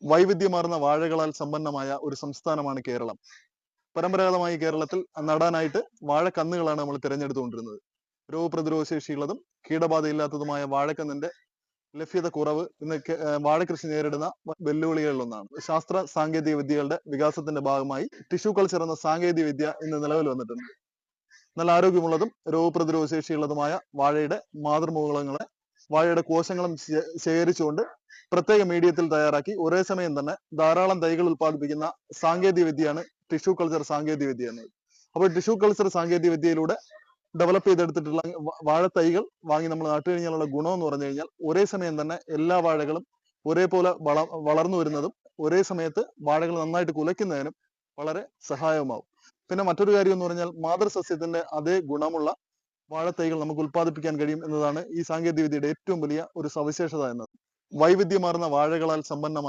വൈവിധ്യമാർന്ന വാഴകളാൽ സമ്പന്നമായ ഒരു സംസ്ഥാനമാണ് കേരളം. പരമ്പരാഗതമായി കേരളത്തിൽ നടാനായിട്ട് വാഴക്കന്നുകളാണ് നമ്മൾ തിരഞ്ഞെടുത്തുകൊണ്ടിരുന്നത്. രോഗപ്രതിരോധ ശേഷിയുള്ളതും കീടബാധയില്ലാത്തതുമായ വാഴക്കന്നിന്റെ ലഭ്യത കുറവ് ഇന്ന് വാഴകൃഷി നേരിടുന്ന വെല്ലുവിളികളിലൊന്നാണ്. ശാസ്ത്ര സാങ്കേതിക വിദ്യകളുടെ വികാസത്തിന്റെ ഭാഗമായി ടിഷ്യൂ കൾച്ചർ എന്ന സാങ്കേതിക വിദ്യ ഇന്ന് നിലവിൽ വന്നിട്ടുണ്ട്. നല്ല ആരോഗ്യമുള്ളതും രോഗപ്രതിരോധ ശേഷിയുള്ളതുമായ വാഴയുടെ മാതൃമൂലങ്ങളെ വാഴയുടെ കോശങ്ങളും ശേഖരിച്ചുകൊണ്ട് പ്രത്യേക മീഡിയത്തിൽ തയ്യാറാക്കി ഒരേ സമയം തന്നെ ധാരാളം തൈകൾ ഉൽപ്പാദിപ്പിക്കുന്ന സാങ്കേതിക വിദ്യയാണ് ടിഷ്യൂ കൾച്ചർ സാങ്കേതിക വിദ്യ എന്നത്. അപ്പോൾ ടിഷ്യൂ കൾച്ചർ സാങ്കേതിക വിദ്യയിലൂടെ ഡെവലപ്പ് ചെയ്തെടുത്തിട്ടുള്ള വാഴത്തൈകൾ വാങ്ങി നമ്മൾ നട്ടു കഴിഞ്ഞാലുള്ള ഗുണം എന്ന് പറഞ്ഞു കഴിഞ്ഞാൽ ഒരേ സമയം തന്നെ എല്ലാ വാഴകളും ഒരേപോലെ വളർന്നു വരുന്നതും ഒരേ സമയത്ത് വാഴകൾ നന്നായിട്ട് കുലയ്ക്കുന്നതിനും വളരെ സഹായകമാവും. പിന്നെ മറ്റൊരു കാര്യം എന്ന് പറഞ്ഞാൽ മാതൃസസ്യത്തിന്റെ അതേ ഗുണമുള്ള വാഴത്തൈകൾ നമുക്ക് ഉൽപ്പാദിപ്പിക്കാൻ കഴിയും എന്നതാണ് ഈ സാങ്കേതിക വിദ്യയുടെ ഏറ്റവും വലിയ ഒരു സവിശേഷത എന്നത്. വൈവിധ്യമാർന്ന വാഴകളാൽ സമ്പന്നമായ